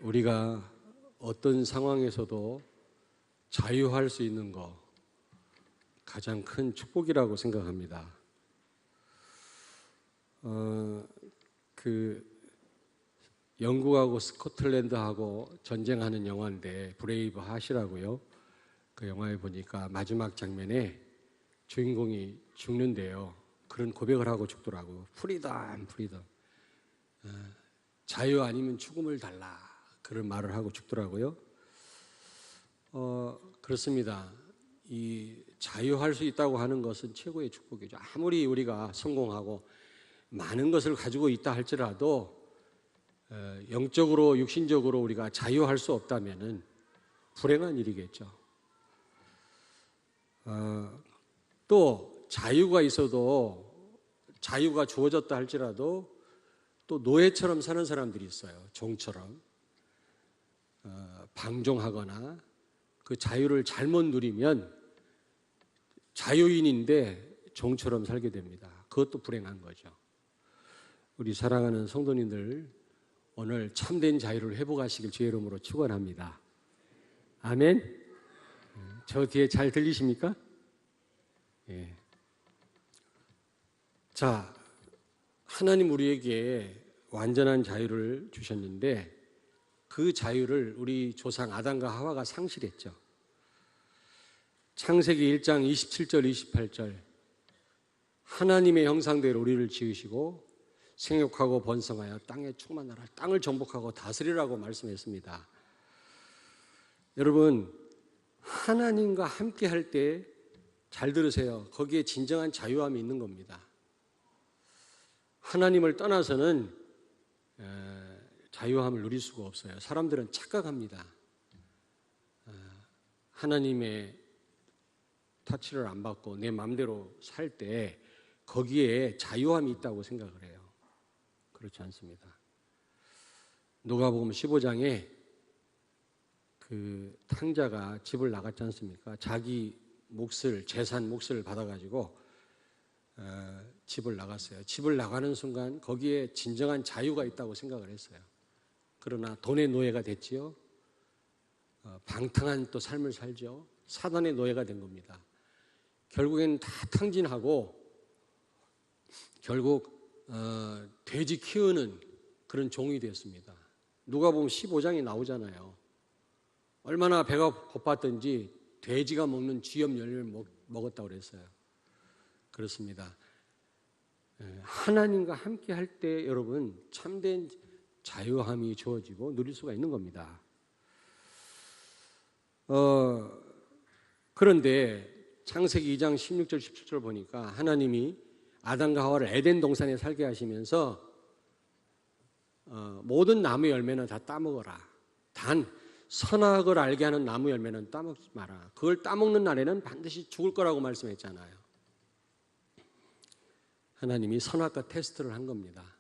우리가 어떤 상황에서도 자유할 수 있는 거 가장 큰 축복이라고 생각합니다. 영국하고 스코틀랜드하고 전쟁하는 영화인데 브레이브 핫이라고요. 그 영화에 보니까 마지막 장면에 주인공이 죽는데요. 그런 고백을 하고 죽더라고요. 프리덤. 자유 아니면 죽음을 달라. 그런 말을 하고 죽더라고요. 그렇습니다. 이 자유할 수 있다고 하는 것은 최고의 축복이죠. 아무리 우리가 성공하고 많은 것을 가지고 있다 할지라도 영적으로 육신적으로 우리가 자유할 수 없다면은 불행한 일이겠죠. 또 자유가 있어도 자유가 주어졌다 할지라도 또 노예처럼 사는 사람들이 있어요. 종처럼 방종하거나 그 자유를 잘못 누리면 자유인인데 종처럼 살게 됩니다. 그것도 불행한 거죠. 우리 사랑하는 성도님들 오늘 참된 자유를 회복하시길 주의 이름으로 축원합니다. 아멘. 저 뒤에 잘 들리십니까? 예. 자, 하나님 우리에게 완전한 자유를 주셨는데 그 자유를 우리 조상 아담과 하와가 상실했죠. 창세기 1장 27절 28절 하나님의 형상대로 우리를 지으시고 생육하고 번성하여 땅에 충만하라 땅을 정복하고 다스리라고 말씀했습니다. 여러분 하나님과 함께 할 때 잘 들으세요. 거기에 진정한 자유함이 있는 겁니다. 하나님을 떠나서는 자유함을 누릴 수가 없어요. 사람들은 착각합니다. 하나님의 터치를 안 받고 내 마음대로 살 때 거기에 자유함이 있다고 생각을 해요. 그렇지 않습니다. 누가복음 15장에 그 탕자가 집을 나갔지 않습니까? 자기 몫을 재산 몫을 받아가지고 집을 나갔어요. 집을 나가는 순간 거기에 진정한 자유가 있다고 생각을 했어요. 그러나 돈의 노예가 됐지요. 방탕한 또 삶을 살죠. 사단의 노예가 된 겁니다. 결국엔 다 탕진하고 결국 돼지 키우는 그런 종이 됐습니다. 누가복음 15장에 나오잖아요. 얼마나 배가 고팠던지 돼지가 먹는 쥐염 열매를 먹었다고 그랬어요. 그렇습니다. 하나님과 함께 할 때 여러분 참된 자유함이 주어지고 누릴 수가 있는 겁니다. 그런데 창세기 2장 16절 17절 보니까 하나님이 아담과 하와를 에덴 동산에 살게 하시면서 모든 나무 열매는 다 따먹어라. 단 선악을 알게 하는 나무 열매는 따먹지 마라. 그걸 따먹는 날에는 반드시 죽을 거라고 말씀했잖아요. 하나님이 선악과 테스트를 한 겁니다.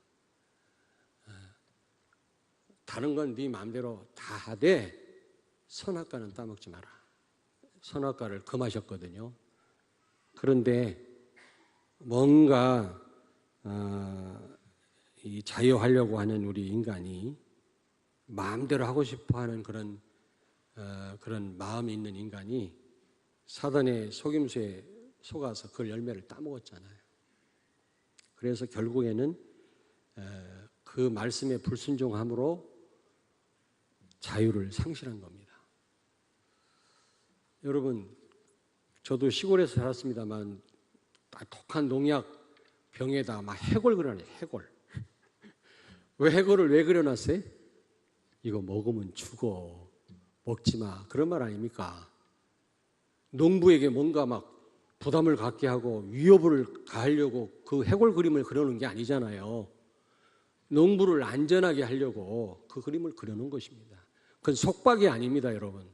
다른 건 네 마음대로 다 하되 선악과는 따먹지 마라. 선악과를 금하셨거든요. 그런데 뭔가 이 자유하려고 하는 우리 인간이 마음대로 하고 싶어하는 그런 마음이 있는 인간이 사단의 속임수에 속아서 그 열매를 따먹었잖아요. 그래서 결국에는 그 말씀에 불순종함으로 자유를 상실한 겁니다. 여러분, 저도 시골에서 살았습니다만 독한 농약 병에다 막 해골 그려놨어요. 해골. 왜 해골을 왜 그려놨어요? 이거 먹으면 죽어. 먹지 마. 그런 말 아닙니까? 농부에게 뭔가 막 부담을 갖게 하고 위협을 가하려고 그 해골 그림을 그려놓은 게 아니잖아요. 농부를 안전하게 하려고 그 그림을 그려놓은 것입니다. 그건 속박이 아닙니다, 여러분.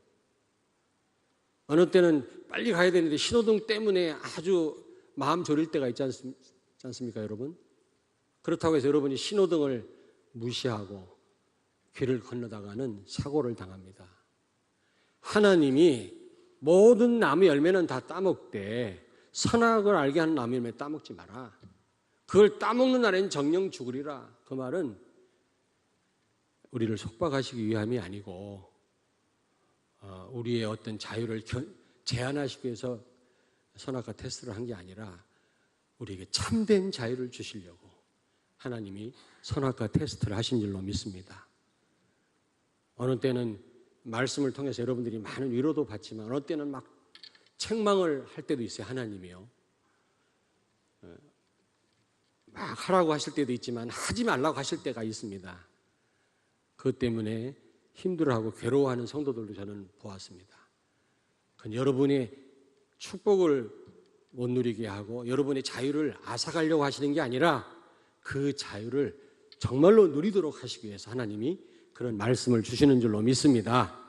어느 때는 빨리 가야 되는데 신호등 때문에 아주 마음 졸일 때가 있지 않습니까, 여러분? 그렇다고 해서 여러분이 신호등을 무시하고 길을 건너다가는 사고를 당합니다. 하나님이 모든 나무 열매는 다 따먹되 선악을 알게 하는 나무 열매 따먹지 마라. 그걸 따먹는 날엔 정령 죽으리라. 그 말은 우리를 속박하시기 위함이 아니고 우리의 어떤 자유를 제한하시기 위해서 선악과 테스트를 한 게 아니라 우리에게 참된 자유를 주시려고 하나님이 선악과 테스트를 하신 줄로 믿습니다. 어느 때는 말씀을 통해서 여러분들이 많은 위로도 받지만 어느 때는 막 책망을 할 때도 있어요. 하나님이요. 막 하라고 하실 때도 있지만 하지 말라고 하실 때가 있습니다. 그것 때문에 힘들어하고 괴로워하는 성도들도 저는 보았습니다. 그건 여러분의 축복을 못 누리게 하고 여러분의 자유를 앗아가려고 하시는 게 아니라 그 자유를 정말로 누리도록 하시기 위해서 하나님이 그런 말씀을 주시는 줄로 믿습니다.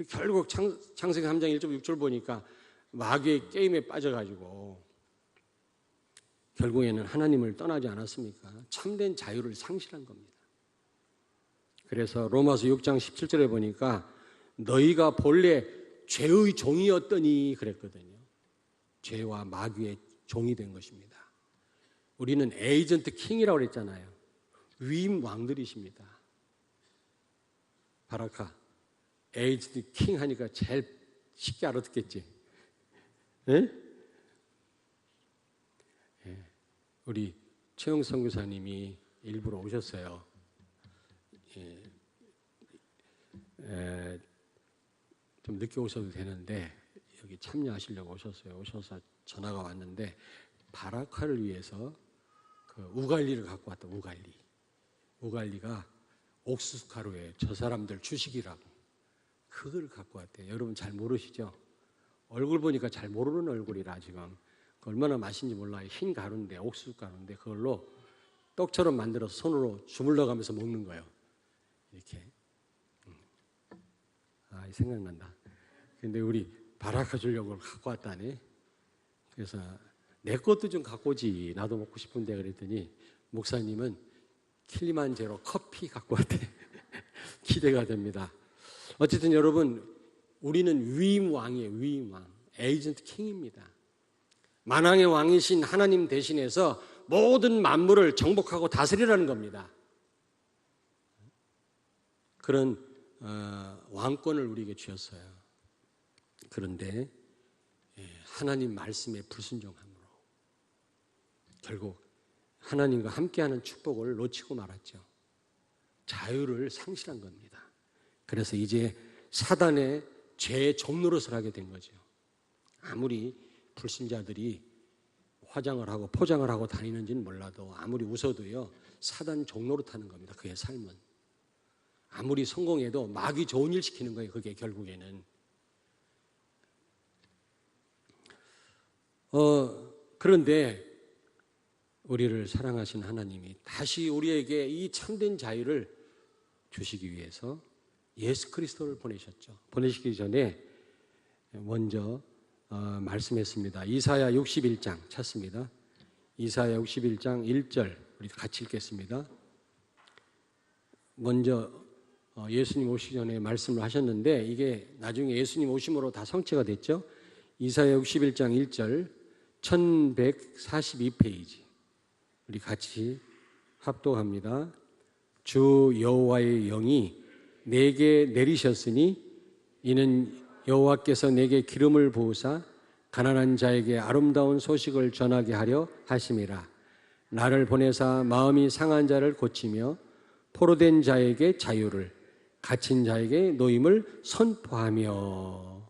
결국 창세기 3장 1절 6절 보니까 마귀의 게임에 빠져가지고 결국에는 하나님을 떠나지 않았습니까? 참된 자유를 상실한 겁니다. 그래서 로마서 6장 17절에 보니까 너희가 본래 죄의 종이었더니 그랬거든요. 죄와 마귀의 종이 된 것입니다. 우리는 에이전트 킹이라고 그랬잖아요. 위임 왕들이십니다. 바라카, 에이전트 킹 하니까 제일 쉽게 알아듣겠지. 네? 네. 우리 최영성 교사님이 일부러 오셨어요. 좀 늦게 오셔도 되는데 여기 참여하시려고 오셨어요. 오셔서 전화가 왔는데 바라카를 위해서 그 우갈리를 갖고 왔다. 우갈리가 옥수수 가루에 저 사람들 주식이라고 그걸 갖고 왔대요. 여러분 잘 모르시죠? 얼굴 보니까 잘 모르는 얼굴이라 지금 얼마나 맛있는지 몰라요. 흰 가루인데 옥수수 가루인데 그걸로 떡처럼 만들어서 손으로 주물러가면서 먹는 거예요. 이렇게. 생각난다. 근데 우리 바라카 주려고 갖고 왔다네. 그래서 내 것도 좀 갖고 오지. 나도 먹고 싶은데 그랬더니 목사님은 킬리만자로 커피 갖고 왔대. 기대가 됩니다. 어쨌든 여러분 우리는 위임 왕이에요. 위임 왕. 에이전트 킹입니다. 만왕의 왕이신 하나님 대신해서 모든 만물을 정복하고 다스리라는 겁니다. 그런 왕권을 우리에게 주셨어요. 그런데 하나님 말씀에 불순종함으로 결국 하나님과 함께하는 축복을 놓치고 말았죠. 자유를 상실한 겁니다. 그래서 이제 사단의 죄의 종노릇을 하게 된 거죠. 아무리 불신자들이 화장을 하고 포장을 하고 다니는지는 몰라도 아무리 웃어도요 사단 종노릇하는 겁니다. 그의 삶은. 아무리 성공해도 마귀 좋은 일 시키는 거예요. 그게 결국에는. 그런데 우리를 사랑하신 하나님이 다시 우리에게 이 참된 자유를 주시기 위해서 예수 그리스도를 보내셨죠. 보내시기 전에 먼저 말씀했습니다. 이사야 61장 찾습니다. 이사야 61장 1절 우리 같이 읽겠습니다. 먼저 예수님 오시기 전에 말씀을 하셨는데 이게 나중에 예수님 오심으로 다 성취가 됐죠. 이사야 61장 1절 1142페이지 우리 같이 합독합니다. 주 여호와의 영이 내게 내리셨으니 이는 여호와께서 내게 기름을 부으사 가난한 자에게 아름다운 소식을 전하게 하려 하심이라. 나를 보내사 마음이 상한 자를 고치며 포로된 자에게 자유를 갇힌 자에게 노임을 선포하며.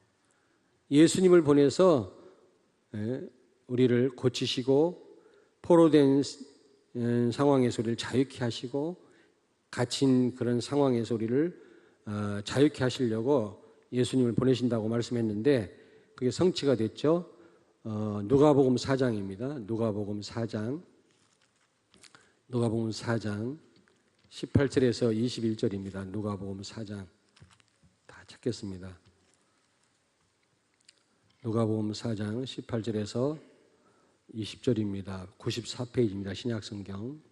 예수님을 보내서 우리를 고치시고 포로된 상황에서 우리를 자유케 하시고 갇힌 그런 상황에서 우리를 자유케 하시려고 예수님을 보내신다고 말씀했는데 그게 성취가 됐죠. 누가복음 4장입니다. 누가복음 4장 18절에서 21절입니다. 누가복음 4장 다 찾겠습니다. 누가복음 4장 18절에서 20절입니다. 94페이지입니다. 신약성경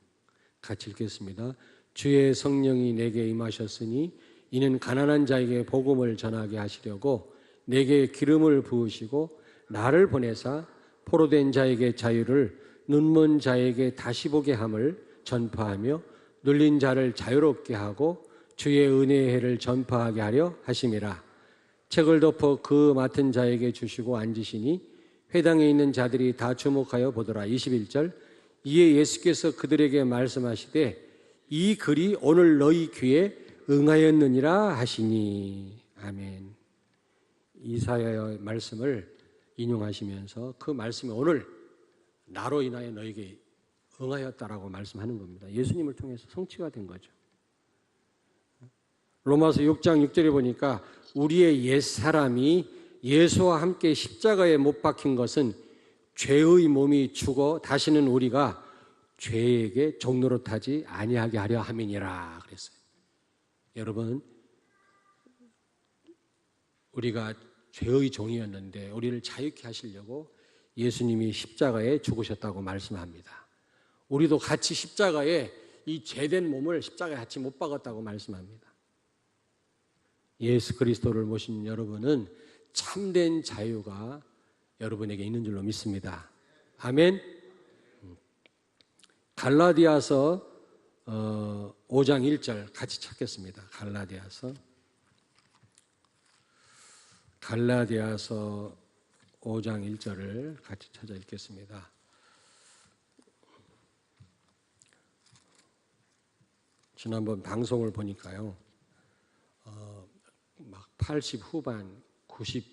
같이 읽겠습니다. 주의 성령이 내게 임하셨으니 이는 가난한 자에게 복음을 전하게 하시려고 내게 기름을 부으시고 나를 보내사 포로된 자에게 자유를 눈먼 자에게 다시 보게 함을 전파하며 눌린 자를 자유롭게 하고 주의 은혜의 해를 전파하게 하려 하심이라. 책을 덮어 그 맡은 자에게 주시고 앉으시니 회당에 있는 자들이 다 주목하여 보더라. 21절. 이에 예수께서 그들에게 말씀하시되 이 글이 오늘 너희 귀에 응하였느니라 하시니. 아멘. 이사야의 말씀을 인용하시면서 그 말씀이 오늘 나로 인하여 너에게 응하였다라고 말씀하는 겁니다. 예수님을 통해서 성취가 된 거죠. 로마서 6장 6절에 보니까 우리의 옛사람이 예수와 함께 십자가에 못 박힌 것은 죄의 몸이 죽어 다시는 우리가 죄에게 종노릇하지 아니하게 하려 함이니라 그랬어요. 여러분, 우리가 죄의 종이었는데 우리를 자유케 하시려고 예수님이 십자가에 죽으셨다고 말씀합니다. 우리도 같이 십자가에 이 죄된 몸을 십자가에 같이 못 박았다고 말씀합니다. 예수 그리스도를 모신 여러분은 참된 자유가 여러분에게 있는 줄로 믿습니다. 아멘. 갈라디아서 5장 1절 같이 찾겠습니다. 갈라디아서 5장 1절을 같이 찾아 읽겠습니다. 지난번 방송을 보니까요, 막 80 후반, 90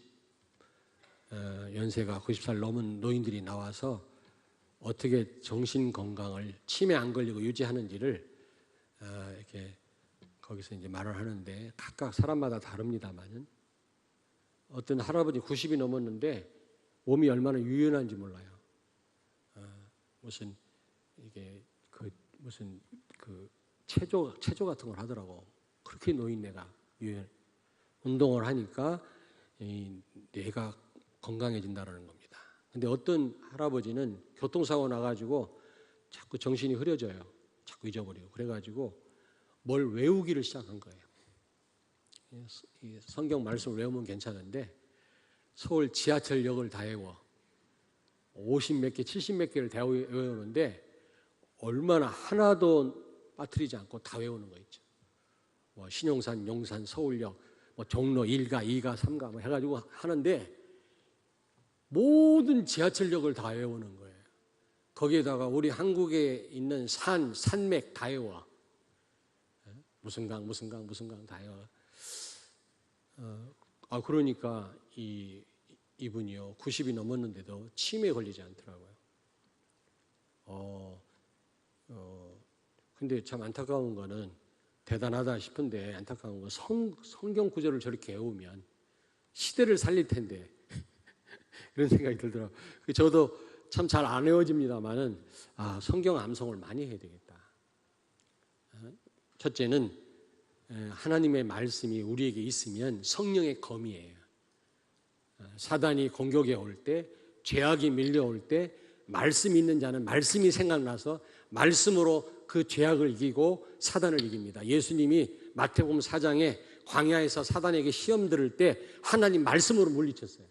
연세가 90살 넘은 노인들이 나와서 어떻게 정신 건강을 치매 안 걸리고 유지하는지를 이렇게 거기서 이제 말을 하는데 각각 사람마다 다릅니다만은 어떤 할아버지 90이 넘었는데 몸이 얼마나 유연한지 몰라요. 무슨 이게 무슨 체조 같은 걸 하더라고. 그렇게 노인네가 운동을 하니까 이 뇌가 건강해진다는 겁니다. 근데 어떤 할아버지는 교통사고 나가지고 자꾸 정신이 흐려져요. 자꾸 잊어버리고. 그래가지고 뭘 외우기를 시작한 거예요. 성경 말씀을 외우면 괜찮은데 서울 지하철역을 다 외워. 50 몇 개, 70 몇 개를 다 외우는데 얼마나 하나도 빠뜨리지 않고 다 외우는 거 있죠. 뭐 신용산, 용산, 서울역, 뭐 종로 1가, 2가, 3가 뭐 해가지고 하는데 모든 지하철역을 다 외우는 거예요. 거기에다가 우리 한국에 있는 산맥 다 외워. 무슨 강 다 외워. 그러니까 이분이요 90이 넘었는데도 치매에 걸리지 않더라고요. 근데 참 안타까운 거는 대단하다 싶은데 안타까운 건 성경 구절을 저렇게 외우면 시대를 살릴 텐데 그런 생각이 들더라고요. 저도 참 잘 안 외워집니다만은 성경 암송을 많이 해야 되겠다. 첫째는 하나님의 말씀이 우리에게 있으면 성령의 검이에요. 사단이 공격해 올 때, 죄악이 밀려올 때 말씀이 있는 자는 말씀이 생각나서 말씀으로 그 죄악을 이기고 사단을 이깁니다. 예수님이 마태복음 4장에 광야에서 사단에게 시험 들을 때 하나님 말씀으로 물리쳤어요.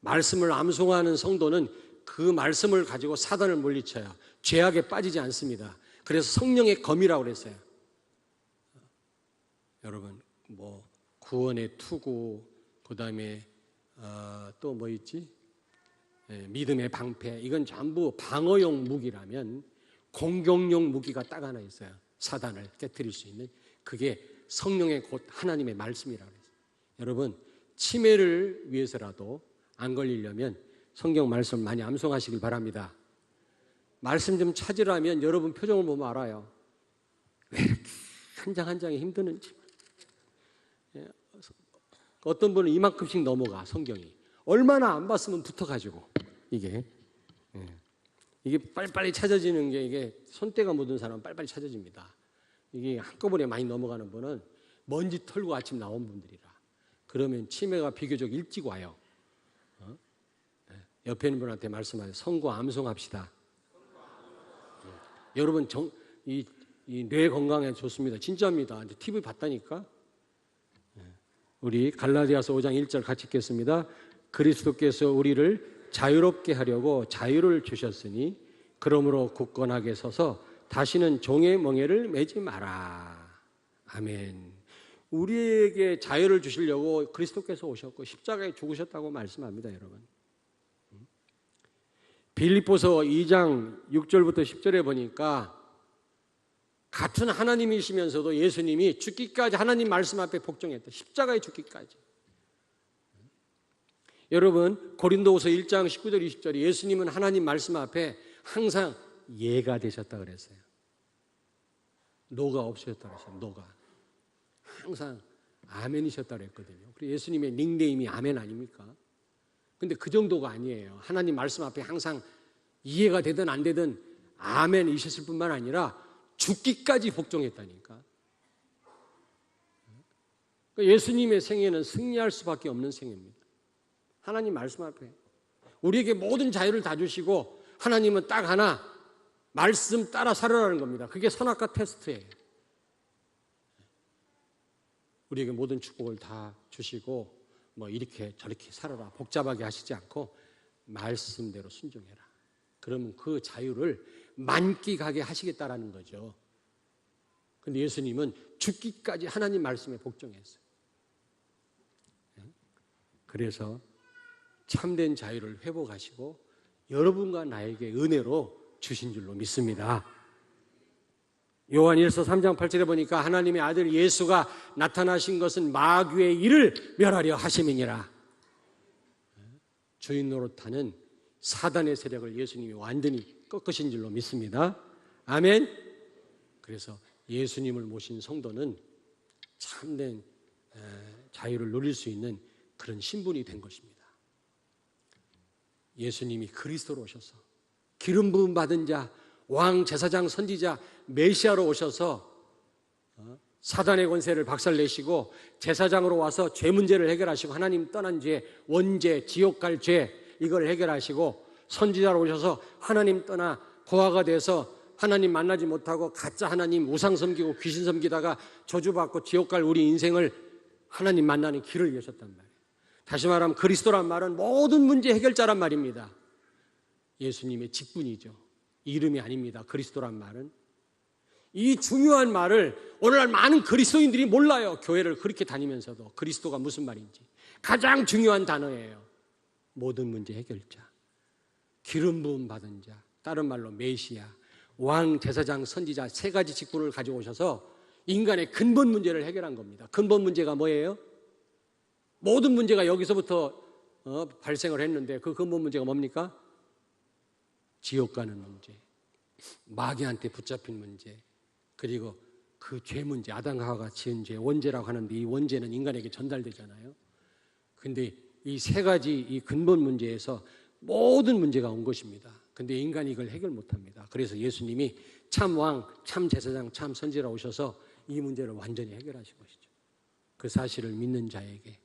말씀을 암송하는 성도는 그 말씀을 가지고 사단을 물리쳐요. 죄악에 빠지지 않습니다. 그래서 성령의 검이라고 그랬어요. 여러분, 뭐 구원의 투구, 그다음에 또 뭐 있지? 믿음의 방패, 이건 전부 방어용 무기라면 공격용 무기가 딱 하나 있어요. 사단을 깨트릴 수 있는. 그게 성령의 곧 하나님의 말씀이라고 했어요. 여러분, 치매를 위해서라도 안 걸리려면 성경 말씀 많이 암송하시길 바랍니다. 말씀 좀 찾으라면 여러분 표정을 보면 알아요. 왜 이렇게 한 장 한 장이 힘드는지. 어떤 분은 이만큼씩 넘어가 성경이. 얼마나 안 봤으면 붙어가지고 이게 빨리빨리 찾아지는 게 이게 손때가 묻은 사람은 빨리빨리 찾아집니다. 이게 한꺼번에 많이 넘어가는 분은 먼지 털고 아침 나온 분들이라. 그러면 치매가 비교적 일찍 와요. 옆에 있는 분한테 말씀하세요. 성구 암송합시다. 여러분 이 뇌 건강에 좋습니다. 진짜입니다. 이제 TV 봤다니까. 우리 갈라디아서 5장 1절 같이 읽겠습니다. 그리스도께서 우리를 자유롭게 하려고 자유를 주셨으니 그러므로 굳건하게 서서 다시는 종의 멍에를 매지 마라. 아멘. 우리에게 자유를 주시려고 그리스도께서 오셨고 십자가에 죽으셨다고 말씀합니다, 여러분. 빌립보서 2장 6절부터 10절에 보니까 같은 하나님이시면서도 예수님이 죽기까지 하나님 말씀 앞에 복종했다. 십자가에 죽기까지. 여러분, 고린도후서 1장 19절 20절에 예수님은 하나님 말씀 앞에 항상 예가 되셨다 그랬어요. 노가 없으셨다 그랬어요. 노가. 항상 아멘이셨다 그랬거든요. 그래서 예수님의 닉네임이 아멘 아닙니까? 근데 그 정도가 아니에요. 하나님 말씀 앞에 항상 이해가 되든 안 되든 아멘이셨을 뿐만 아니라 죽기까지 복종했다니까. 예수님의 생애는 승리할 수밖에 없는 생애입니다. 하나님 말씀 앞에 우리에게 모든 자유를 다 주시고 하나님은 딱 하나 말씀 따라 살아라는 겁니다. 그게 선악과 테스트예요. 우리에게 모든 축복을 다 주시고 뭐 이렇게 저렇게 살아라 복잡하게 하시지 않고 말씀대로 순종해라. 그러면 그 자유를 만끽하게 하시겠다라는 거죠. 그런데 예수님은 죽기까지 하나님 말씀에 복종했어요. 그래서 참된 자유를 회복하시고 여러분과 나에게 은혜로 주신 줄로 믿습니다. 요한 1서 3장 8절에 보니까 하나님의 아들 예수가 나타나신 것은 마귀의 일을 멸하려 하심이니라. 주인 노릇하는 사단의 세력을 예수님이 완전히 꺾으신 줄로 믿습니다. 아멘. 그래서 예수님을 모신 성도는 참된 자유를 누릴 수 있는 그런 신분이 된 것입니다. 예수님이 그리스도로 오셔서 기름 부음 받은 자, 왕, 제사장, 선지자, 메시아로 오셔서 사단의 권세를 박살내시고 제사장으로 와서 죄 문제를 해결하시고 하나님 떠난 죄, 원죄, 지옥 갈 죄 이걸 해결하시고 선지자로 오셔서 하나님 떠나 고아가 돼서 하나님 만나지 못하고 가짜 하나님 우상 섬기고 귀신 섬기다가 저주받고 지옥 갈 우리 인생을 하나님 만나는 길을 여셨단 말이에요. 다시 말하면 그리스도란 말은 모든 문제 해결자란 말입니다. 예수님의 직분이죠. 이름이 아닙니다. 그리스도란 말은. 이 중요한 말을 오늘날 많은 그리스도인들이 몰라요. 교회를 그렇게 다니면서도 그리스도가 무슨 말인지. 가장 중요한 단어예요. 모든 문제 해결자, 기름 부음 받은 자, 다른 말로 메시아, 왕, 제사장, 선지자 세 가지 직분을 가지고 오셔서 인간의 근본 문제를 해결한 겁니다. 근본 문제가 뭐예요? 모든 문제가 여기서부터 발생을 했는데 그 근본 문제가 뭡니까? 지옥 가는 문제, 마귀한테 붙잡힌 문제, 그리고 그 죄 문제, 아담과 하와가 지은 죄, 원죄라고 하는데 이 원죄는 인간에게 전달되잖아요. 근데 이 세 가지 이 근본 문제에서 모든 문제가 온 것입니다. 근데 인간이 이걸 해결 못합니다. 그래서 예수님이 참 왕, 참 제사장, 참 선지자로 오셔서 이 문제를 완전히 해결하신 것이죠. 그 사실을 믿는 자에게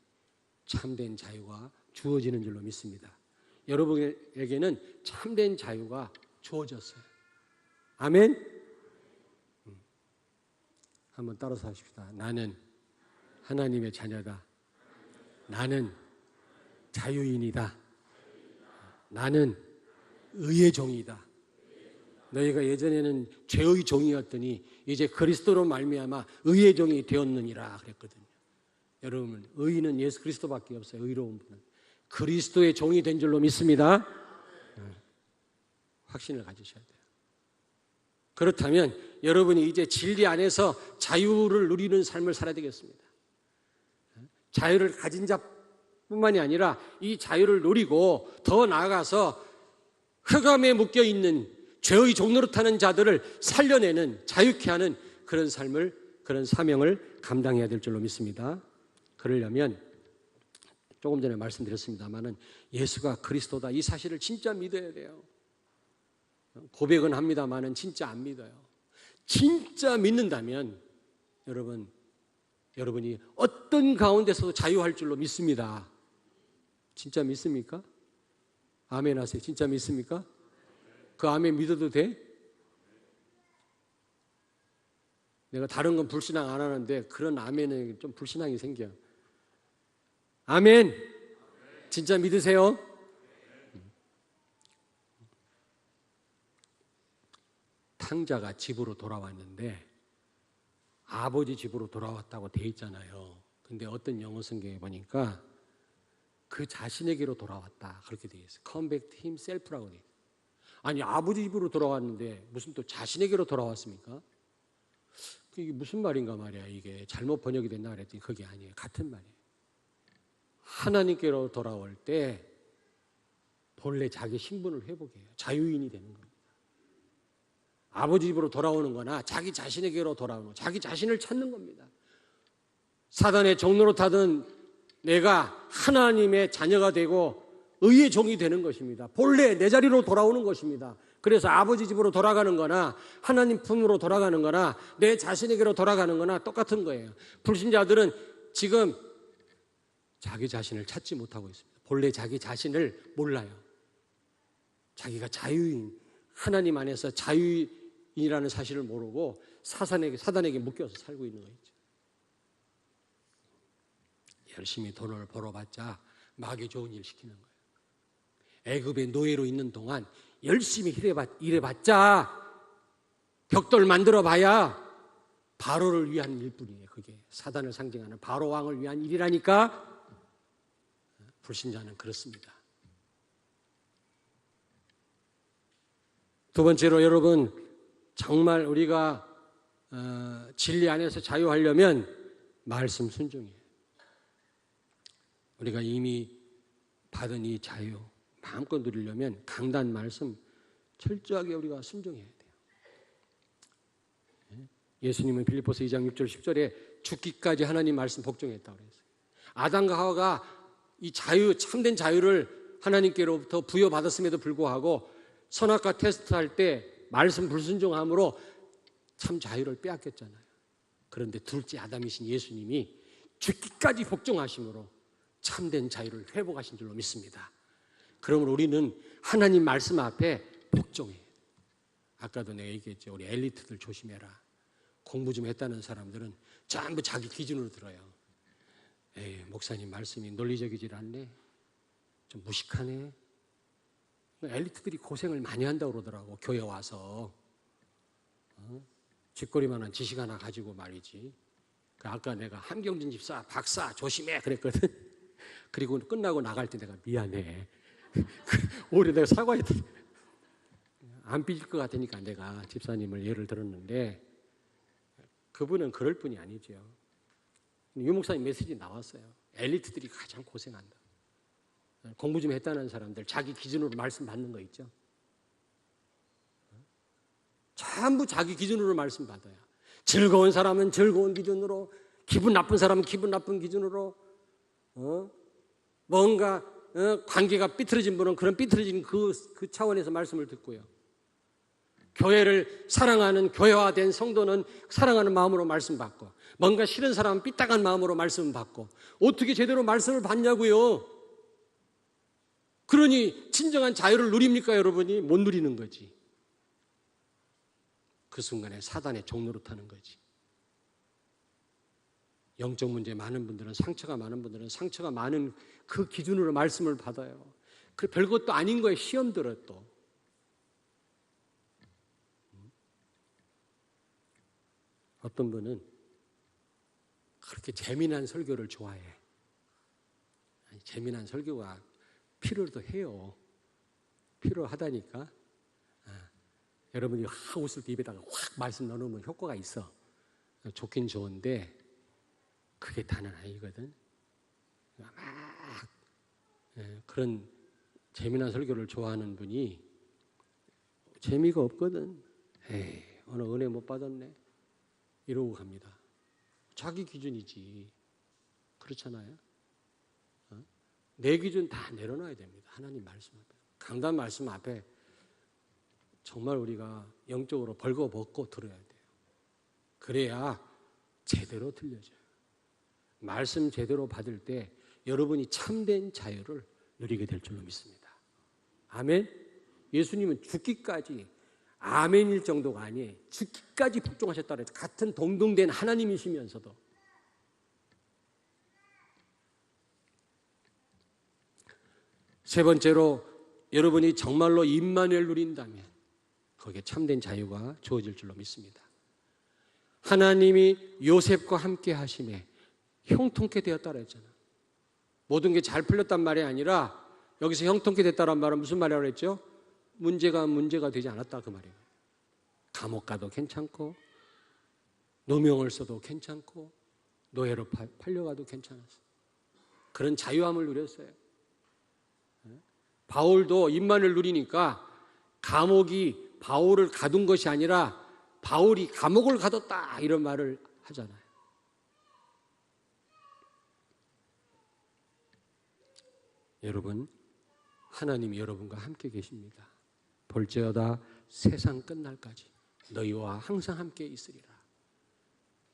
참된 자유가 주어지는 줄로 믿습니다. 여러분에게는 참된 자유가 주어졌어요. 아멘? 한번 따라서 하십시다. 나는 하나님의 자녀다. 나는 자유인이다. 나는 의의 종이다. 너희가 예전에는 죄의 종이었더니 이제 그리스도로 말미암아 의의 종이 되었느니라 그랬거든요. 여러분, 의인은 예수 그리스도밖에 없어요. 의로운 분은 그리스도의 종이 된 줄로 믿습니다. 확신을 가지셔야 돼요. 그렇다면 여러분이 이제 진리 안에서 자유를 누리는 삶을 살아야 되겠습니다. 자유를 가진 자뿐만이 아니라 이 자유를 누리고 더 나아가서 흑암에 묶여있는 죄의 종노릇하는 자들을 살려내는 자유케 하는 그런 삶을, 그런 사명을 감당해야 될 줄로 믿습니다. 그러려면 조금 전에 말씀드렸습니다마는 예수가 그리스도다 이 사실을 진짜 믿어야 돼요. 고백은 합니다마는 진짜 안 믿어요. 진짜 믿는다면 여러분이 어떤 가운데서도 자유할 줄로 믿습니다. 진짜 믿습니까? 아멘 하세요. 진짜 믿습니까? 그 아멘 믿어도 돼? 내가 다른 건 불신앙 안 하는데 그런 아멘에 좀 불신앙이 생겨요. 아멘. 진짜 믿으세요? 탕자가 집으로 돌아왔는데 아버지 집으로 돌아왔다고 돼 있잖아요. 근데 어떤 영어 성경에 보니까 그 자신에게로 돌아왔다 그렇게 돼 있어요. Come back to himself라고 돼 있어요. 아니 아버지 집으로 돌아왔는데 무슨 또 자신에게로 돌아왔습니까? 이게 무슨 말인가 말이야. 이게 잘못 번역이 됐나 그랬더니 그게 아니에요. 같은 말이에요. 하나님께로 돌아올 때 본래 자기 신분을 회복해요. 자유인이 되는 겁니다. 아버지 집으로 돌아오는 거나 자기 자신에게로 돌아오는 거, 자기 자신을 찾는 겁니다. 사단의 종노릇하던 내가 하나님의 자녀가 되고 의의 종이 되는 것입니다. 본래 내 자리로 돌아오는 것입니다. 그래서 아버지 집으로 돌아가는 거나 하나님 품으로 돌아가는 거나 내 자신에게로 돌아가는 거나 똑같은 거예요. 불신자들은 지금 자기 자신을 찾지 못하고 있습니다. 본래 자기 자신을 몰라요. 자기가 자유인, 하나님 안에서 자유인이라는 사실을 모르고 사단에게 묶여서 살고 있는 거죠. 열심히 돈을 벌어봤자 마귀 좋은 일 시키는 거예요. 애굽의 노예로 있는 동안 열심히 일해봤자 벽돌 만들어봐야 바로를 위한 일뿐이에요. 그게 사단을 상징하는 바로 왕을 위한 일이라니까. 불신자는 그렇습니다. 두 번째로 여러분, 정말 우리가 진리 안에서 자유하려면 말씀 순종이에요. 우리가 이미 받은 이 자유 마음껏 누리려면 강단 말씀 철저하게 우리가 순종해야 돼요. 예수님은 빌립보서 2장 6절 10절에 죽기까지 하나님 말씀 복종했다고 그랬어요. 아담과 하와가 이 자유, 참된 자유를 하나님께로부터 부여받았음에도 불구하고 선악과 테스트할 때 말씀 불순종함으로 참 자유를 빼앗겼잖아요. 그런데 둘째 아담이신 예수님이 죽기까지 복종하심으로 참된 자유를 회복하신 줄로 믿습니다. 그러므로 우리는 하나님 말씀 앞에 복종해야 돼요. 아까도 내가 얘기했죠. 우리 엘리트들 조심해라. 공부 좀 했다는 사람들은 전부 자기 기준으로 들어요. 에이, 목사님 말씀이 논리적이질 않네. 좀 무식하네. 엘리트들이 고생을 많이 한다고 그러더라고. 교회 와서 쥐꼬리만한 지식 하나 가지고 말이지. 아까 내가 함경진 집사 박사 조심해 그랬거든. 그리고 끝나고 나갈 때 내가 미안해. 오히려 내가 사과했다. 안 삐질 것 같으니까 내가 집사님을 예를 들었는데 그분은 그럴 뿐이 아니죠. 유 목사님 메시지 나왔어요. 엘리트들이 가장 고생한다. 공부 좀 했다는 사람들 자기 기준으로 말씀 받는 거 있죠. 전부 자기 기준으로 말씀 받아요. 즐거운 사람은 즐거운 기준으로, 기분 나쁜 사람은 기분 나쁜 기준으로, 뭔가 관계가 삐뚤어진 분은 그런 삐뚤어진 그 차원에서 말씀을 듣고요. 교회를 사랑하는 교회화된 성도는 사랑하는 마음으로 말씀 받고, 뭔가 싫은 사람은 삐딱한 마음으로 말씀 받고, 어떻게 제대로 말씀을 받냐고요. 그러니 진정한 자유를 누립니까 여러분이? 못 누리는 거지. 그 순간에 사단의 종노릇하는 거지. 영적 문제 많은 분들은, 상처가 많은 분들은 상처가 많은 그 기준으로 말씀을 받아요. 그 별것도 아닌 거에 시험 들어 또. 어떤 분은 그렇게 재미난 설교를 좋아해. 아니, 재미난 설교가 필요도 해요. 필요하다니까. 여러분이 확 웃을 때 입에다가 확 말씀 넣어놓으면 효과가 있어. 좋긴 좋은데 그게 다는 아니거든. 막 그런 재미난 설교를 좋아하는 분이 재미가 없거든. 에이, 오늘 은혜 못 받았네. 이러고 갑니다. 자기 기준이지. 그렇잖아요. 내 기준 다 내려놔야 됩니다. 하나님 말씀 앞에. 강단 말씀 앞에 정말 우리가 영적으로 벌거벗고 들어야 돼요. 그래야 제대로 들려져요. 말씀 제대로 받을 때 여러분이 참된 자유를 누리게 될 줄로 믿습니다. 아멘. 예수님은 죽기까지 아멘일 정도가 아니에요. 죽기까지 복종하셨다 그래서 같은 동등된 하나님이시면서도. 세 번째로 여러분이 정말로 임마누엘 누린다면 거기에 참된 자유가 주어질 줄로 믿습니다. 하나님이 요셉과 함께 하심에 형통케 되었다고 했잖아. 모든 게 잘 풀렸단 말이 아니라 여기서 형통케 됐다는 말은 무슨 말이라고 했죠? 문제가 되지 않았다 그 말이에요. 감옥 가도 괜찮고 노명을 써도 괜찮고 노예로 팔려가도 괜찮았어. 그런 자유함을 누렸어요. 바울도 임만을 누리니까 감옥이 바울을 가둔 것이 아니라 바울이 감옥을 가뒀다 이런 말을 하잖아요. 여러분, 하나님이 여러분과 함께 계십니다. 볼지어다 세상 끝날까지 너희와 항상 함께 있으리라.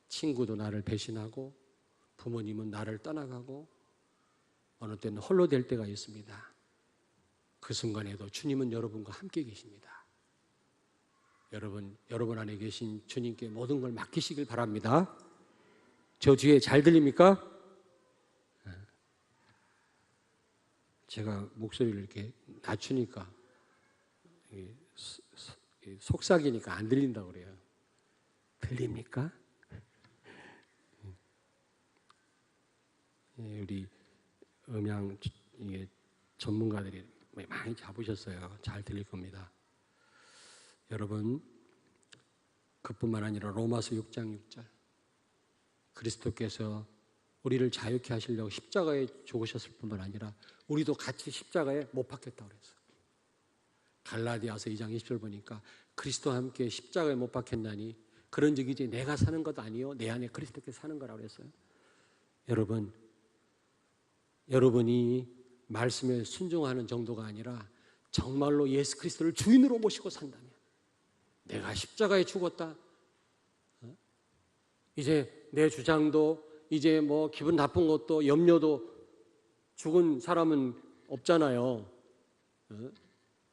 친구도 나를 배신하고 부모님은 나를 떠나가고 어느 때는 홀로 될 때가 있습니다. 그 순간에도 주님은 여러분과 함께 계십니다. 여러분 안에 계신 주님께 모든 걸 맡기시길 바랍니다. 저 뒤에 잘 들립니까? 제가 목소리를 이렇게 낮추니까 속삭이니까 안 들린다고 그래요. 들립니까? 우리 음향 전문가들이 많이 잡으셨어요. 잘 들릴 겁니다. 여러분, 그뿐만 아니라 로마서 6장 6절 그리스도께서 우리를 자유케 하시려고 십자가에 죽으셨을 뿐만 아니라 우리도 같이 십자가에 못 박혔다고 그랬어요. 갈라디아서 2장 20절 보니까 그리스도와 함께 십자가에 못 박혔나니 그런즉 이제 내가 사는 것 아니요 내 안에 그리스도께서 사는 거라고 그랬어요. 여러분이 말씀에 순종하는 정도가 아니라 정말로 예수 그리스도를 주인으로 모시고 산다면 내가 십자가에 죽었다. 이제 내 주장도 이제 뭐 기분 나쁜 것도 염려도 죽은 사람은 없잖아요.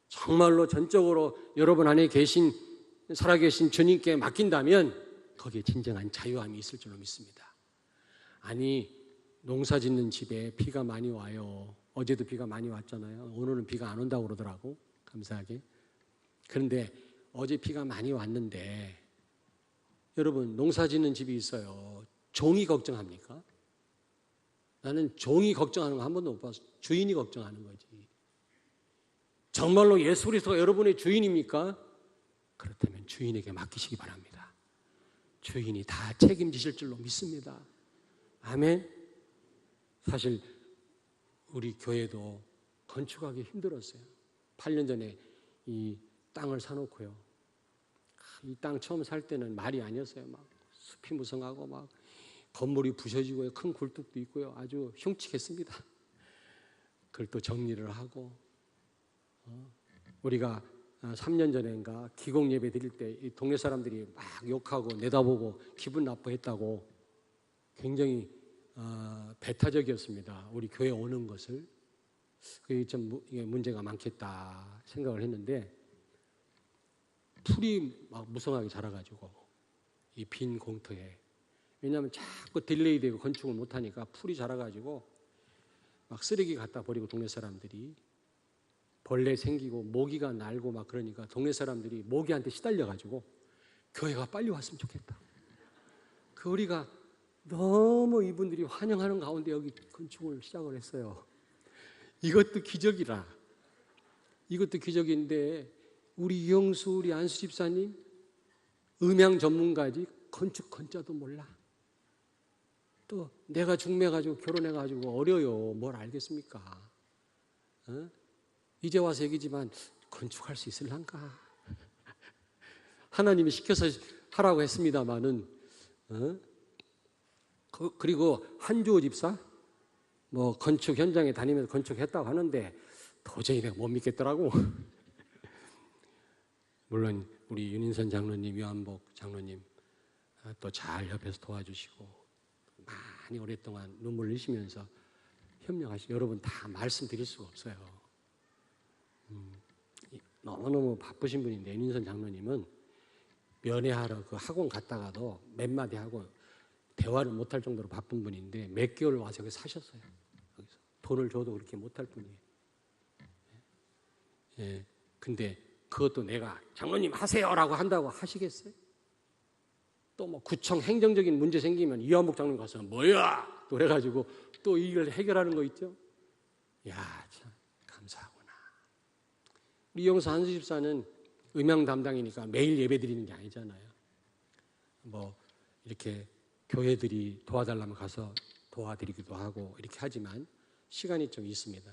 정말로 전적으로 여러분 안에 살아계신 주님께 맡긴다면 거기에 진정한 자유함이 있을 줄로 믿습니다. 아니 농사 짓는 집에 비가 많이 와요. 어제도 비가 많이 왔잖아요. 오늘은 비가 안 온다고 그러더라고. 감사하게. 그런데 어제 비가 많이 왔는데 여러분 농사 짓는 집이 있어요. 종이 걱정합니까? 나는 종이 걱정하는 거 한 번도 못 봤어. 주인이 걱정하는 거지. 정말로 예수 그리스도가 여러분의 주인입니까? 그렇다면 주인에게 맡기시기 바랍니다. 주인이 다 책임지실 줄로 믿습니다. 아멘. 사실 우리 교회도 건축하기 힘들었어요. 8년 전에 이 땅을 사놓고요. 이 땅 처음 살 때는 말이 아니었어요. 막 숲이 무성하고 막 건물이 부셔지고요. 큰 굴뚝도 있고요. 아주 흉측했습니다. 그걸 또 정리를 하고 우리가 3년 전인가 기공 예배 드릴 때 이 동네 사람들이 막 욕하고 내다보고 기분 나빠했다고 굉장히 배타적이었습니다. 우리 교회 오는 것을. 그게 좀 문제가 많겠다 생각을 했는데 풀이 막 무성하게 자라가지고 이 빈 공터에 왜냐하면 자꾸 딜레이되고 건축을 못하니까 풀이 자라가지고 막 쓰레기 갖다 버리고 동네 사람들이 벌레 생기고 모기가 날고 막 그러니까 동네 사람들이 모기한테 시달려가지고 교회가 빨리 왔으면 좋겠다. 그 우리가 너무 이분들이 환영하는 가운데 여기 건축을 시작을 했어요. 이것도 기적이라. 이것도 기적인데 우리 이영수 우리 안수 집사님 음향 전문가지 건축 건자도 몰라. 또 내가 중매가지고 결혼해가지고 어려요. 뭘 알겠습니까? 이제 와서 얘기지만 건축할 수 있을란가? 하나님이 시켜서 하라고 했습니다마는 그리고 한주호 집사 뭐 건축 현장에 다니면서 건축했다고 하는데 도저히 내가 못 믿겠더라고. 물론 우리 윤인선 장로님, 요한복 장로님 또 잘 옆에서 도와주시고 많이 오랫동안 눈물 흘리시면서 협력하시고 여러분 다 말씀드릴 수가 없어요. 너무너무 바쁘신 분인데 윤인선 장로님은 면회하러 그 학원 갔다가도 몇 마디 하고 대화를 못할 정도로 바쁜 분인데 몇 개월 와서 여기 사셨어요. 여기서 돈을 줘도 그렇게 못할 분이에요. 예, 근데 그것도 내가 장로님 하세요라고 한다고 하시겠어요? 또 뭐 구청 행정적인 문제 생기면 이화목 장로님 가서 뭐야? 또 그래가지고 또 이걸 해결하는 거 있죠. 야, 참 감사하구나. 우리 이영수 한수 집사는 음향 담당이니까 매일 예배 드리는 게 아니잖아요. 뭐 이렇게 교회들이 도와달라면 가서 도와드리기도 하고 이렇게 하지만 시간이 좀 있습니다.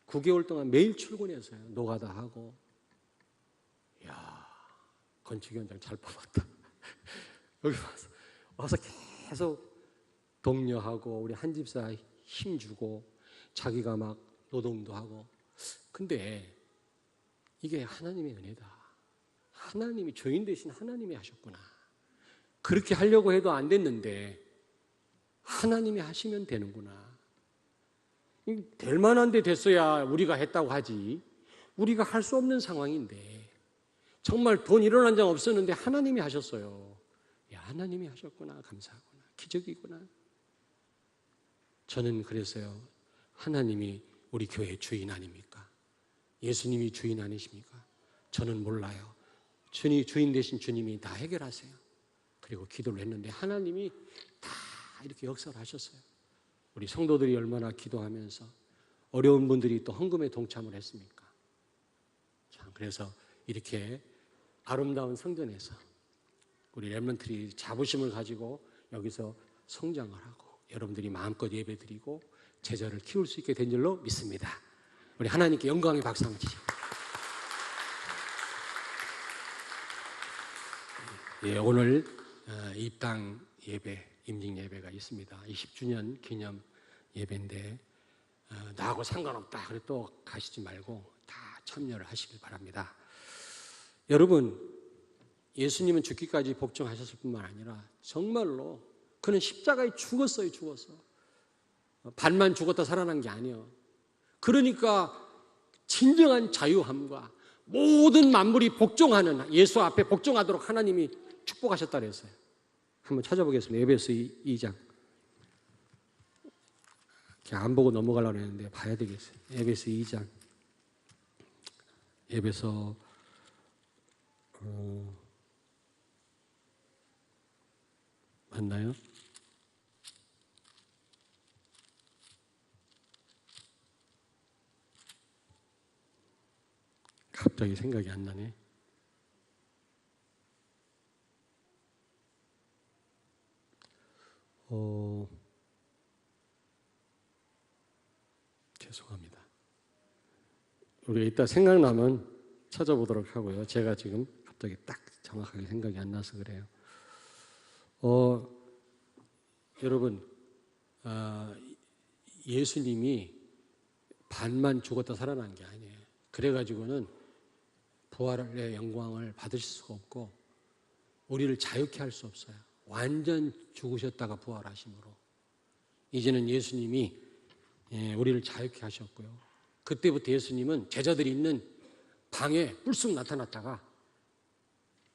9개월 동안 매일 출근해서요. 노가다 하고. 이야, 건축위원장 잘 뽑았다. 여기 와서 계속 독려하고 우리 한 집사 힘주고 자기가 막 노동도 하고. 근데 이게 하나님의 은혜다. 하나님이 주인 되신 하나님이 하셨구나. 그렇게 하려고 해도 안 됐는데 하나님이 하시면 되는구나. 될 만한 데 됐어야 우리가 했다고 하지. 우리가 할 수 없는 상황인데 정말 돈 1원 한 장 없었는데 하나님이 하셨어요. 야, 하나님이 하셨구나. 감사하구나. 기적이구나. 저는 그랬어요. 하나님이 우리 교회 주인 아닙니까? 예수님이 주인 아니십니까? 저는 몰라요. 주인 되신 주님이 다 해결하세요. 그리고 기도를 했는데 하나님이 다 이렇게 역사를 하셨어요. 우리 성도들이 얼마나 기도하면서 어려운 분들이 또 헌금에 동참을 했습니까? 참, 그래서 이렇게 아름다운 성전에서 우리 렘넌트들이 자부심을 가지고 여기서 성장을 하고 여러분들이 마음껏 예배드리고 제자를 키울 수 있게 된 줄로 믿습니다. 우리 하나님께 영광의 박수 한번 주시죠. 예, 오늘 입당 예배, 임직 예배가 있습니다. 20주년 기념 예배인데 나하고 상관없다. 그래 또 가시지 말고 다 참여를 하시길 바랍니다. 여러분, 예수님은 죽기까지 복종하셨을 뿐만 아니라 정말로 그는 십자가에 죽었어요. 죽었어. 반만 죽었다 살아난 게 아니에요. 그러니까 진정한 자유함과 모든 만물이 복종하는 예수 앞에 복종하도록 하나님이 축복하셨다 그랬어요. 한번 찾아보겠습니다. 에베소 2장. 안 보고 넘어가려고 했는데 봐야 되겠어요. 에베소 2장. 에베소 맞나요? 갑자기 생각이 안 나네. 죄송합니다. 우리가 이따 생각나면 찾아보도록 하고요. 제가 지금 갑자기 딱 정확하게 생각이 안 나서 그래요. 여러분, 예수님이 반만 죽었다 살아난 게 아니에요. 그래가지고는 부활의 영광을 받으실 수가 없고 우리를 자유케 할 수 없어요. 완전 죽으셨다가 부활하심으로 이제는 예수님이 우리를 자유케 하셨고요. 그때부터 예수님은 제자들이 있는 방에 불쑥 나타났다가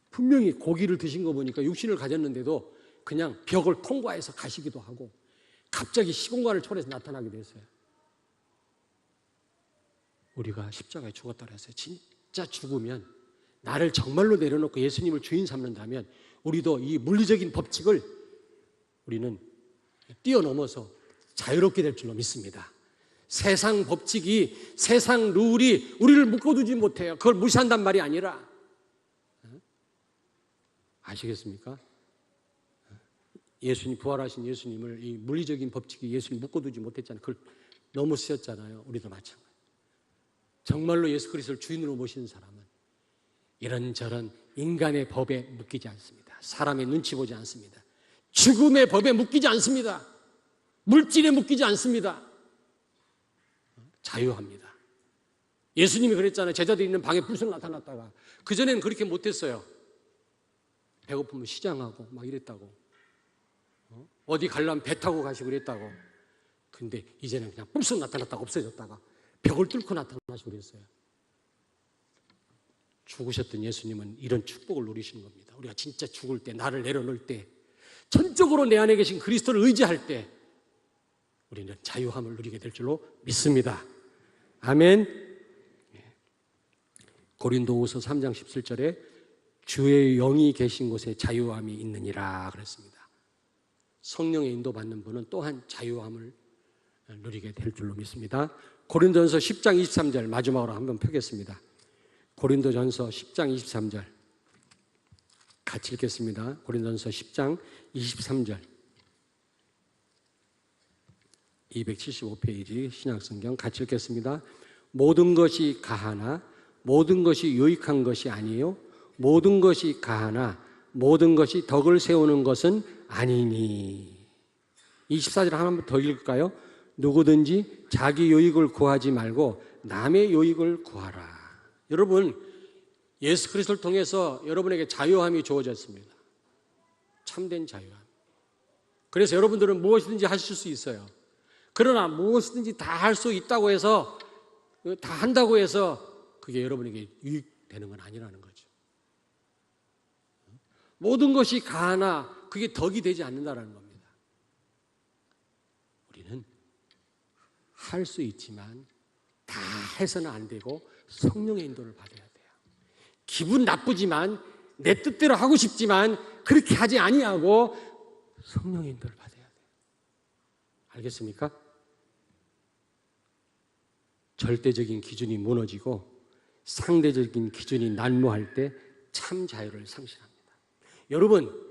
분명히 고기를 드신 거 보니까 육신을 가졌는데도 그냥 벽을 통과해서 가시기도 하고 갑자기 시공간을 초래해서 나타나기도 했어요. 우리가 십자가에 죽었다 그랬어요. 진짜 죽으면 나를 정말로 내려놓고 예수님을 주인 삼는다면 우리도 이 물리적인 법칙을 우리는 뛰어넘어서 자유롭게 될 줄로 믿습니다. 세상 법칙이, 세상 룰이 우리를 묶어두지 못해요. 그걸 무시한단 말이 아니라, 아시겠습니까? 예수님, 부활하신 예수님을 이 물리적인 법칙이 예수님 묶어두지 못했잖아요. 그걸 너무 쓰였잖아요. 우리도 마찬가지. 정말로 예수 그리스도를 주인으로 모시는 사람은 이런저런 인간의 법에 묶이지 않습니다. 사람의 눈치 보지 않습니다. 죽음의 법에 묶이지 않습니다. 물질에 묶이지 않습니다. 자유합니다. 예수님이 그랬잖아요. 제자들이 있는 방에 불쑥 나타났다가 그전에는 그렇게 못했어요. 배고프면 시장하고 막 이랬다고. 어디 가려면 배 타고 가시고 그랬다고. 근데 이제는 그냥 불쑥 나타났다가 없어졌다가 벽을 뚫고 나타나시고 그랬어요. 죽으셨던 예수님은 이런 축복을 누리시는 겁니다. 우리가 진짜 죽을 때, 나를 내려놓을 때, 전적으로 내 안에 계신 그리스도를 의지할 때 우리는 자유함을 누리게 될 줄로 믿습니다. 아멘. 고린도후서 3장 17절에 주의 영이 계신 곳에 자유함이 있느니라 그랬습니다. 성령의 인도받는 분은 또한 자유함을 누리게 될 줄로 믿습니다. 고린도전서 10장 23절 마지막으로 한번 펴겠습니다. 고린도전서 10장 23절 같이 읽겠습니다. 고린도전서 10장 23절 275페이지 신약성경 같이 읽겠습니다. 모든 것이 가하나 모든 것이 유익한 것이 아니요 모든 것이 가하나 모든 것이 덕을 세우는 것은 아니니. 24절 하나만 더 읽을까요? 누구든지 자기 유익을 구하지 말고 남의 유익을 구하라. 여러분, 예수 그리스도를 통해서 여러분에게 자유함이 주어졌습니다. 참된 자유함. 그래서 여러분들은 무엇이든지 하실 수 있어요. 그러나 무엇이든지 다 할 수 있다고 해서, 다 한다고 해서 그게 여러분에게 유익되는 건 아니라는 거죠. 모든 것이 가하나 그게 덕이 되지 않는다는 겁니다. 우리는 할 수 있지만 다 해서는 안 되고 성령의 인도를 받아야 돼요. 기분 나쁘지만 내 뜻대로 하고 싶지만 그렇게 하지 아니하고 성령의 인도를 받아야 돼요. 알겠습니까? 절대적인 기준이 무너지고 상대적인 기준이 난무할 때 참 자유를 상실합니다. 여러분,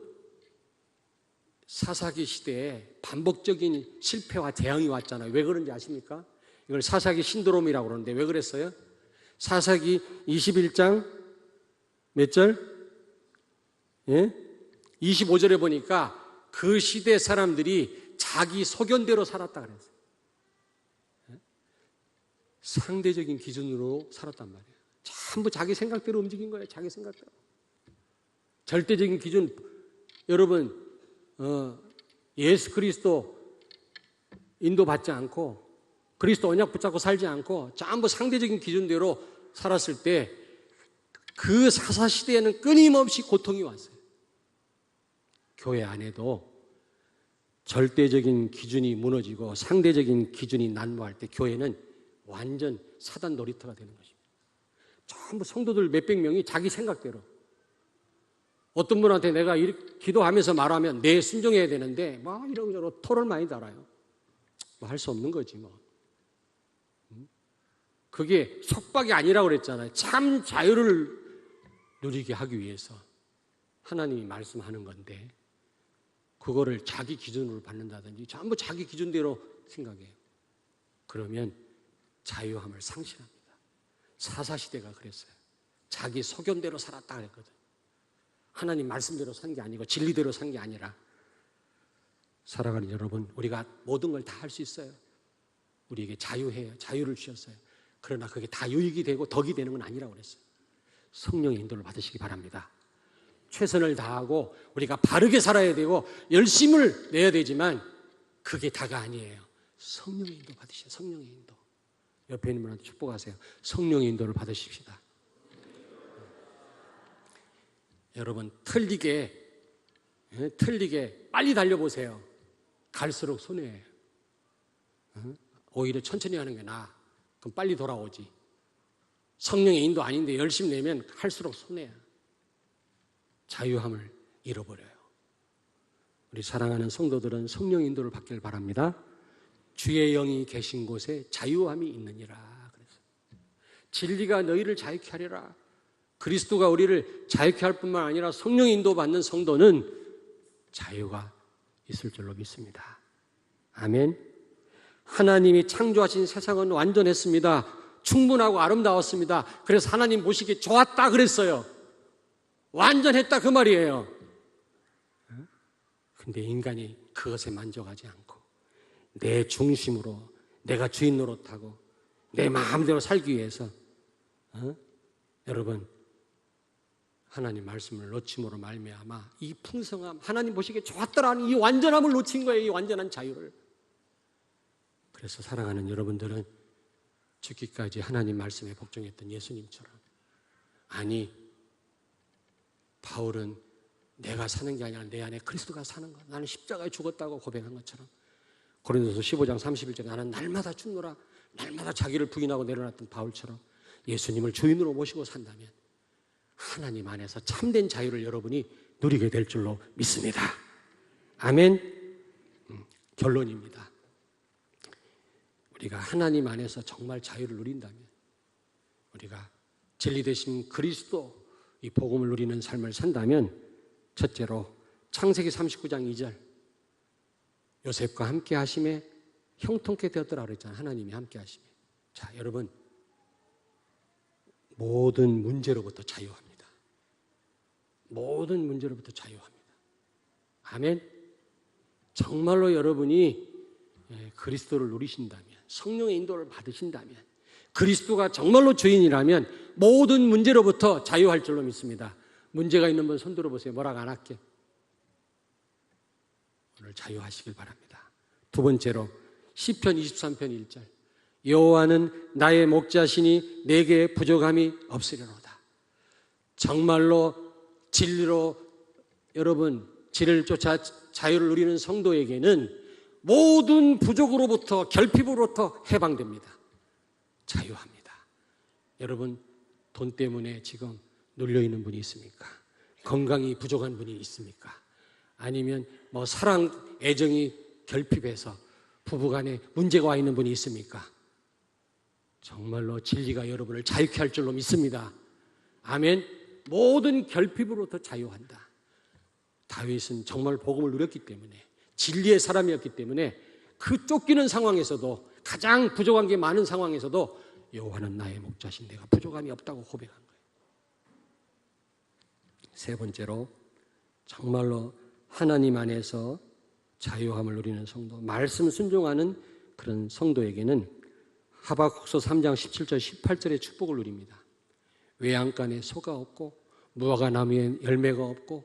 사사기 시대에 반복적인 실패와 재앙이 왔잖아요. 왜 그런지 아십니까? 이걸 사사기 신드롬이라고 그러는데 왜 그랬어요? 사사기 21장 몇 절? 예? 25절에 보니까 그 시대 사람들이 자기 소견대로 살았다 그랬어요. 상대적인 기준으로 살았단 말이에요. 전부 자기 생각대로 움직인 거예요. 자기 생각대로. 절대적인 기준, 여러분, 예수 그리스도 인도받지 않고 그리스도 언약 붙잡고 살지 않고 전부 상대적인 기준대로 살았을 때 그 사사시대에는 끊임없이 고통이 왔어요. 교회 안에도 절대적인 기준이 무너지고 상대적인 기준이 난무할 때 교회는 완전 사단 놀이터가 되는 것입니다. 전부 성도들 몇백 명이 자기 생각대로, 어떤 분한테 내가 이렇게 기도하면서 말하면 내 순종해야 되는데 막 이런저런 토를 많이 달아요. 뭐 할 수 없는 거지 뭐. 그게 속박이 아니라고 그랬잖아요. 참 자유를 누리게 하기 위해서 하나님이 말씀하는 건데 그거를 자기 기준으로 받는다든지 전부 자기 기준대로 생각해요. 그러면 자유함을 상실합니다. 사사시대가 그랬어요. 자기 소견대로 살았다 그랬거든. 하나님 말씀대로 산 게 아니고 진리대로 산 게 아니라. 살아가는 여러분, 우리가 모든 걸 다 할 수 있어요. 우리에게 자유해요. 자유를 주셨어요. 그러나 그게 다 유익이 되고 덕이 되는 건 아니라고 그랬어요. 성령의 인도를 받으시기 바랍니다. 최선을 다하고 우리가 바르게 살아야 되고 열심을 내야 되지만 그게 다가 아니에요. 성령의 인도 받으세요. 성령의 인도. 옆에 있는 분한테 축복하세요. 성령의 인도를 받으십시다. 여러분, 틀리게 빨리 달려보세요. 갈수록 손해예요. 오히려 천천히 하는 게 나아. 그럼 빨리 돌아오지. 성령의 인도 아닌데 열심히 내면 할수록 손해야. 자유함을 잃어버려요. 우리 사랑하는 성도들은 성령 인도를 받길 바랍니다. 주의 영이 계신 곳에 자유함이 있느니라. 그래서 진리가 너희를 자유케 하리라. 그리스도가 우리를 자유케 할 뿐만 아니라 성령의 인도받는 성도는 자유가 있을 줄로 믿습니다. 아멘. 하나님이 창조하신 세상은 완전했습니다. 충분하고 아름다웠습니다. 그래서 하나님 보시기에 좋았다 그랬어요. 완전했다 그 말이에요. 근데 인간이 그것에 만족하지 않고 내 중심으로 내가 주인 노릇하고 내 마음대로 살기 위해서 여러분, 하나님 말씀을 놓침으로 말미암아 이 풍성함, 하나님 보시기에 좋았더라는 이 완전함을 놓친 거예요. 이 완전한 자유를. 그래서 사랑하는 여러분들은 죽기까지 하나님 말씀에 복종했던 예수님처럼, 아니 바울은 내가 사는 게 아니라 내 안에 그리스도가 사는 것, 나는 십자가에 죽었다고 고백한 것처럼 고린도서 15장 31절에 나는 날마다 죽노라, 날마다 자기를 부인하고 내려놨던 바울처럼 예수님을 주인으로 모시고 산다면 하나님 안에서 참된 자유를 여러분이 누리게 될 줄로 믿습니다. 아멘. 결론입니다. 우리가 하나님 안에서 정말 자유를 누린다면, 우리가 진리 되신 그리스도 이 복음을 누리는 삶을 산다면, 첫째로 창세기 39장 2절 요셉과 함께 하심에 형통케 되었더라 그랬잖아요. 하나님이 함께 하심에. 자, 여러분, 모든 문제로부터 자유합니다. 모든 문제로부터 자유합니다. 아멘. 정말로 여러분이 그리스도를 누리신다면, 성령의 인도를 받으신다면, 그리스도가 정말로 주인이라면 모든 문제로부터 자유할 줄로 믿습니다. 문제가 있는 분 손 들어보세요. 뭐라고 안 할게. 오늘 자유하시길 바랍니다. 두 번째로 시편 23편 1절 여호와는 나의 목자시니 내게 부족함이 없으려노다. 정말로 진리로 여러분 진리를 쫓아 자유를 누리는 성도에게는 모든 부족으로부터 결핍으로부터 해방됩니다. 자유합니다. 여러분 돈 때문에 지금 눌려있는 분이 있습니까? 건강이 부족한 분이 있습니까? 아니면 뭐 사랑, 애정이 결핍해서 부부간에 문제가 와 있는 분이 있습니까? 정말로 진리가 여러분을 자유케 할 줄로 믿습니다. 아멘. 모든 결핍으로부터 자유한다. 다윗은 정말 복음을 누렸기 때문에, 진리의 사람이었기 때문에 그 쫓기는 상황에서도, 가장 부족한 게 많은 상황에서도 여호와는 나의 목자신 내가 부족함이 없다고 고백한 거예요. 세 번째로 정말로 하나님 안에서 자유함을 누리는 성도, 말씀 순종하는 그런 성도에게는 하박국서 3장 17절 18절의 축복을 누립니다. 외양간에 소가 없고 무화과나무에 열매가 없고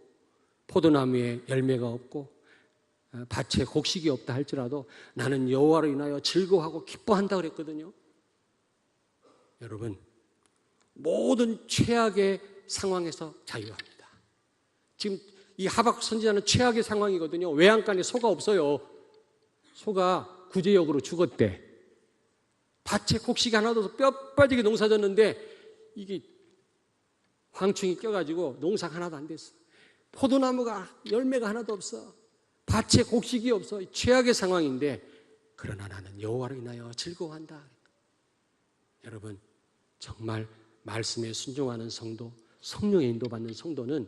포도나무에 열매가 없고 밭에 곡식이 없다 할지라도 나는 여호와로 인하여 즐거워하고 기뻐한다 그랬거든요. 여러분 모든 최악의 상황에서 자유합니다. 지금 이 하박국 선지자는 최악의 상황이거든요. 외양간에 소가 없어요. 소가 구제역으로 죽었대. 밭에 곡식이 하나도 없어 뼈 빠지게 농사졌는데 이게 황충이 껴가지고 농사가 하나도 안 됐어. 포도나무가 열매가 하나도 없어. 밭에 곡식이 없어. 최악의 상황인데 그러나 나는 여호와로 인하여 즐거워한다. 여러분 정말 말씀에 순종하는 성도, 성령의 인도받는 성도는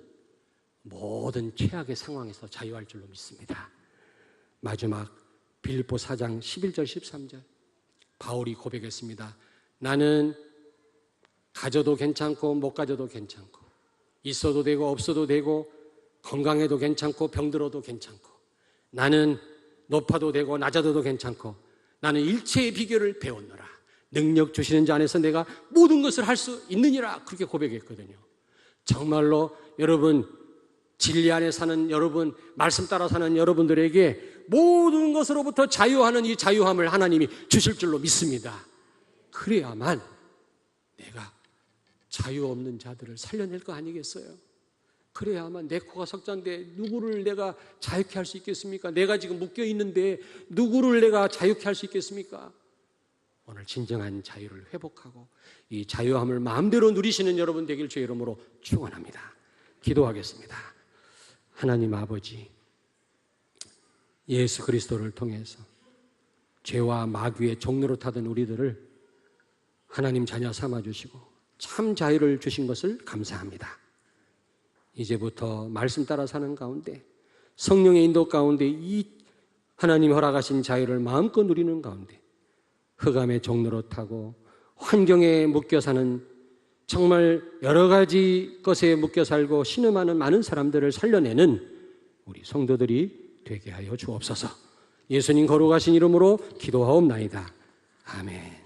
모든 최악의 상황에서 자유할 줄로 믿습니다. 마지막 빌립보 4장 11절 13절 바울이 고백했습니다. 나는 가져도 괜찮고 못 가져도 괜찮고 있어도 되고 없어도 되고 건강해도 괜찮고 병들어도 괜찮고 나는 높아도 되고 낮아도 괜찮고 나는 일체의 비결을 배웠노라. 능력 주시는 자 안에서 내가 모든 것을 할 수 있느니라. 그렇게 고백했거든요. 정말로 여러분 진리 안에 사는 여러분, 말씀 따라 사는 여러분들에게 모든 것으로부터 자유하는 이 자유함을 하나님이 주실 줄로 믿습니다. 그래야만 내가 자유 없는 자들을 살려낼 거 아니겠어요? 그래야만 내 코가 석잔데 누구를 내가 자유케 할 수 있겠습니까? 내가 지금 묶여 있는데 누구를 내가 자유케 할 수 있겠습니까? 오늘 진정한 자유를 회복하고 이 자유함을 마음대로 누리시는 여러분 되길 주의 이름으로 축원합니다. 기도하겠습니다. 하나님 아버지, 예수 그리스도를 통해서 죄와 마귀의 종로로 타던 우리들을 하나님 자녀 삼아주시고 참 자유를 주신 것을 감사합니다. 이제부터 말씀 따라 사는 가운데 성령의 인도 가운데 이 하나님 허락하신 자유를 마음껏 누리는 가운데 흑암의 종로로 타고 환경에 묶여 사는 정말 여러 가지 것에 묶여 살고 신음하는 많은 사람들을 살려내는 우리 성도들이 되게 하여 주옵소서. 예수님 거룩하신 이름으로 기도하옵나이다. 아멘.